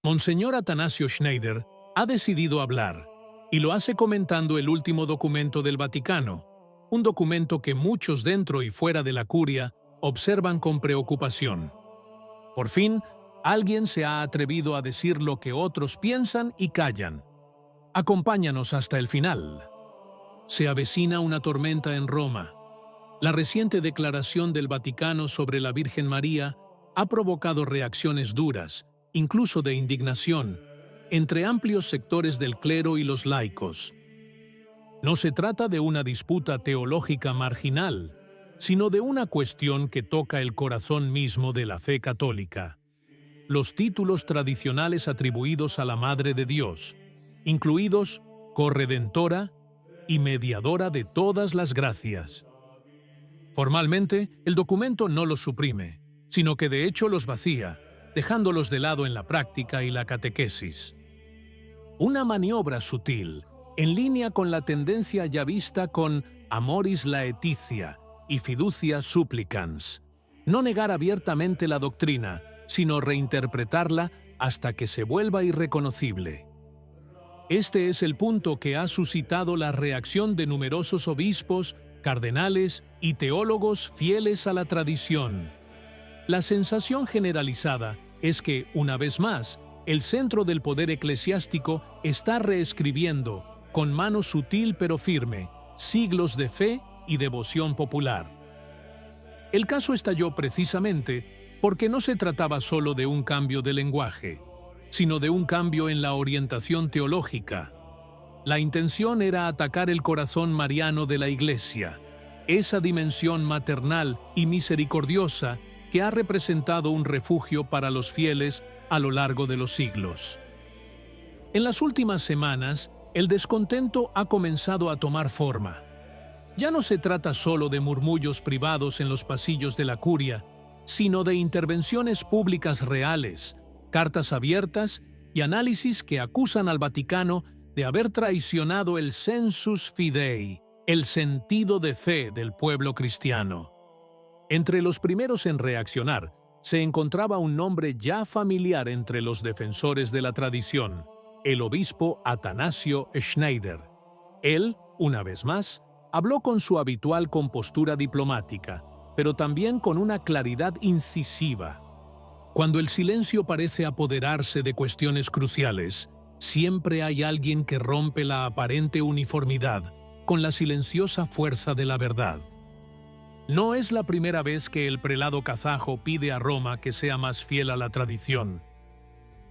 Monseñor Atanasio Schneider ha decidido hablar, y lo hace comentando el último documento del Vaticano, un documento que muchos dentro y fuera de la curia observan con preocupación. Por fin, alguien se ha atrevido a decir lo que otros piensan y callan. Acompáñanos hasta el final. Se avecina una tormenta en Roma. La reciente declaración del Vaticano sobre la Virgen María ha provocado reacciones duras, incluso de indignación, entre amplios sectores del clero y los laicos. No se trata de una disputa teológica marginal, sino de una cuestión que toca el corazón mismo de la fe católica. Los títulos tradicionales atribuidos a la Madre de Dios, incluidos corredentora y mediadora de todas las gracias. Formalmente, el documento no los suprime, sino que de hecho los vacía, dejándolos de lado en la práctica y la catequesis. Una maniobra sutil, en línea con la tendencia ya vista con Amoris Laetitia y Fiducia Supplicans. No negar abiertamente la doctrina, sino reinterpretarla hasta que se vuelva irreconocible. Este es el punto que ha suscitado la reacción de numerosos obispos, cardenales y teólogos fieles a la tradición. La sensación generalizada es que, una vez más, el centro del poder eclesiástico está reescribiendo, con mano sutil pero firme, siglos de fe y devoción popular. El caso estalló precisamente porque no se trataba solo de un cambio de lenguaje, sino de un cambio en la orientación teológica. La intención era atacar el corazón mariano de la Iglesia, esa dimensión maternal y misericordiosa que ha representado un refugio para los fieles a lo largo de los siglos. En las últimas semanas, el descontento ha comenzado a tomar forma. Ya no se trata solo de murmullos privados en los pasillos de la curia, sino de intervenciones públicas reales, cartas abiertas y análisis que acusan al Vaticano de haber traicionado el sensus fidei, el sentido de fe del pueblo cristiano. Entre los primeros en reaccionar se encontraba un nombre ya familiar entre los defensores de la tradición, el obispo Atanasio Schneider. Él, una vez más, habló con su habitual compostura diplomática, pero también con una claridad incisiva. Cuando el silencio parece apoderarse de cuestiones cruciales, siempre hay alguien que rompe la aparente uniformidad con la silenciosa fuerza de la verdad. No es la primera vez que el prelado kazajo pide a Roma que sea más fiel a la tradición.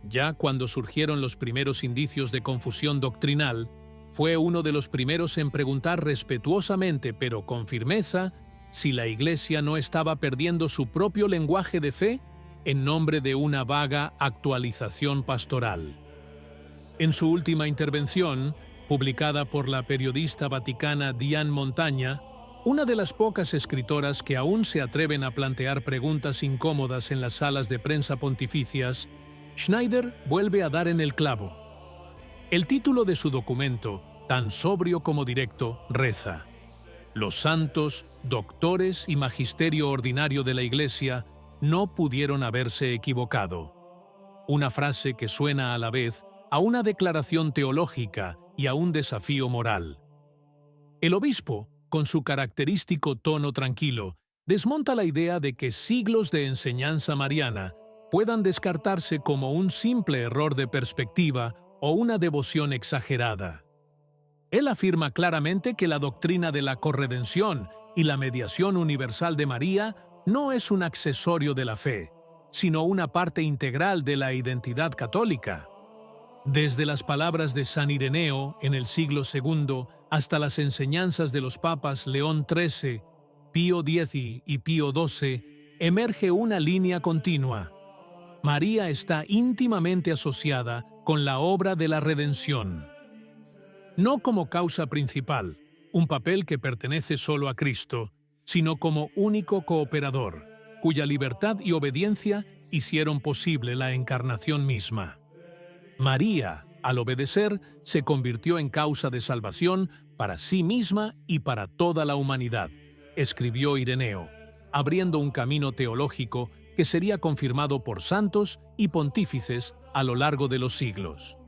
Ya cuando surgieron los primeros indicios de confusión doctrinal, fue uno de los primeros en preguntar respetuosamente pero con firmeza si la Iglesia no estaba perdiendo su propio lenguaje de fe en nombre de una vaga actualización pastoral. En su última intervención, publicada por la periodista vaticana Diane Montagna, una de las pocas escritoras que aún se atreven a plantear preguntas incómodas en las salas de prensa pontificias, Schneider vuelve a dar en el clavo. El título de su documento, tan sobrio como directo, reza: Los santos, doctores y magisterio ordinario de la Iglesia no pudieron haberse equivocado. Una frase que suena a la vez a una declaración teológica y a un desafío moral. El obispo, con su característico tono tranquilo, desmonta la idea de que siglos de enseñanza mariana puedan descartarse como un simple error de perspectiva o una devoción exagerada. Él afirma claramente que la doctrina de la corredención y la mediación universal de María no es un accesorio de la fe, sino una parte integral de la identidad católica. Desde las palabras de San Ireneo en el siglo II hasta las enseñanzas de los papas León XIII, Pío X y Pío XII, emerge una línea continua. María está íntimamente asociada con la obra de la redención. No como causa principal, un papel que pertenece solo a Cristo, sino como único cooperador, cuya libertad y obediencia hicieron posible la encarnación misma. María, al obedecer, se convirtió en causa de salvación para sí misma y para toda la humanidad, escribió Ireneo, abriendo un camino teológico que sería confirmado por santos y pontífices a lo largo de los siglos.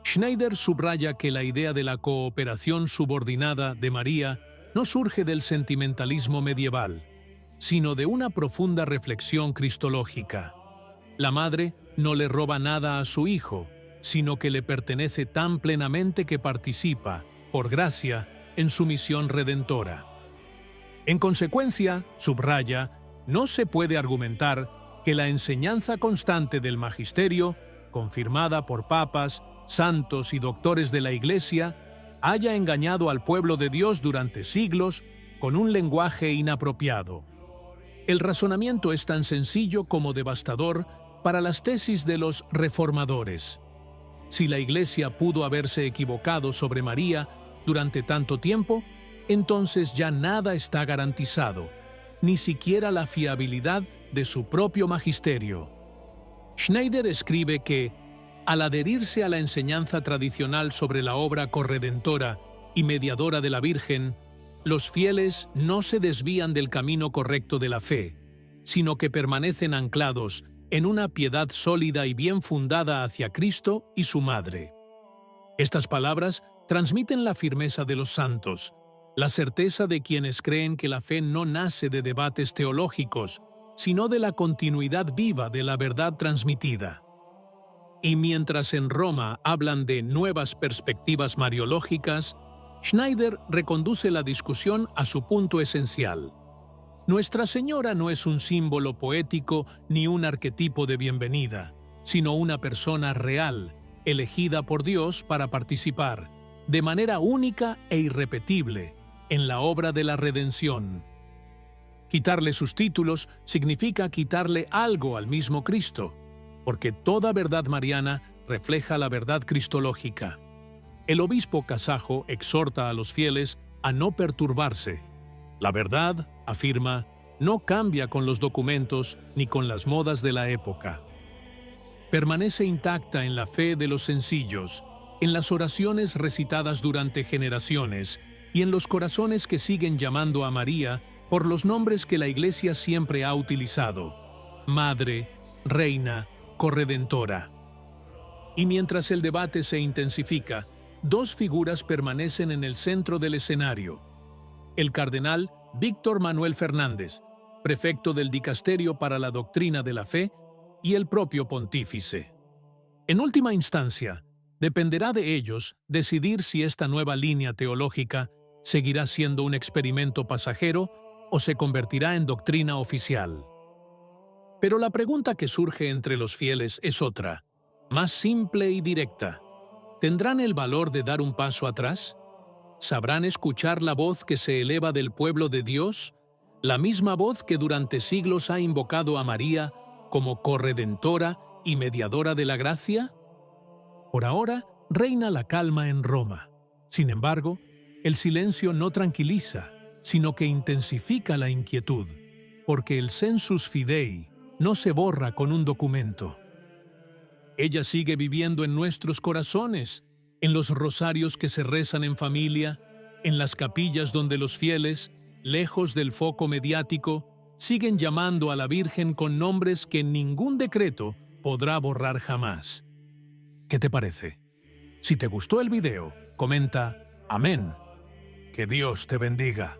Schneider subraya que la idea de la cooperación subordinada de María no surge del sentimentalismo medieval, sino de una profunda reflexión cristológica. La madre no le roba nada a su hijo, sino que le pertenece tan plenamente que participa, por gracia, en su misión redentora. En consecuencia, subraya, no se puede argumentar que la enseñanza constante del magisterio, confirmada por papas, santos y doctores de la Iglesia, haya engañado al pueblo de Dios durante siglos con un lenguaje inapropiado. El razonamiento es tan sencillo como devastador para las tesis de los reformadores. Si la Iglesia pudo haberse equivocado sobre María durante tanto tiempo, entonces ya nada está garantizado, ni siquiera la fiabilidad de su propio magisterio. Schneider escribe que, al adherirse a la enseñanza tradicional sobre la obra corredentora y mediadora de la Virgen, los fieles no se desvían del camino correcto de la fe, sino que permanecen anclados en una piedad sólida y bien fundada hacia Cristo y su Madre. Estas palabras transmiten la firmeza de los santos, la certeza de quienes creen que la fe no nace de debates teológicos, sino de la continuidad viva de la verdad transmitida. Y mientras en Roma hablan de nuevas perspectivas mariológicas, Schneider reconduce la discusión a su punto esencial. Nuestra Señora no es un símbolo poético ni un arquetipo de bienvenida, sino una persona real, elegida por Dios para participar, de manera única e irrepetible, en la obra de la redención. Quitarle sus títulos significa quitarle algo al mismo Cristo, porque toda verdad mariana refleja la verdad cristológica. El obispo kazajo exhorta a los fieles a no perturbarse. La verdad, afirma, no cambia con los documentos ni con las modas de la época. Permanece intacta en la fe de los sencillos, en las oraciones recitadas durante generaciones y en los corazones que siguen llamando a María por los nombres que la Iglesia siempre ha utilizado: Madre, Reina, Corredentora. Y mientras el debate se intensifica, dos figuras permanecen en el centro del escenario: el cardenal Víctor Manuel Fernández, prefecto del Dicasterio para la Doctrina de la Fe, y el propio pontífice. En última instancia, dependerá de ellos decidir si esta nueva línea teológica seguirá siendo un experimento pasajero o se convertirá en doctrina oficial. Pero la pregunta que surge entre los fieles es otra, más simple y directa. ¿Tendrán el valor de dar un paso atrás? ¿Sabrán escuchar la voz que se eleva del pueblo de Dios? La misma voz que durante siglos ha invocado a María como corredentora y mediadora de la gracia. Por ahora, reina la calma en Roma. Sin embargo, el silencio no tranquiliza, sino que intensifica la inquietud, porque el sensus fidei no se borra con un documento. Ella sigue viviendo en nuestros corazones, en los rosarios que se rezan en familia, en las capillas donde los fieles, lejos del foco mediático, siguen llamando a la Virgen con nombres que ningún decreto podrá borrar jamás. ¿Qué te parece? Si te gustó el video, comenta Amén. Que Dios te bendiga.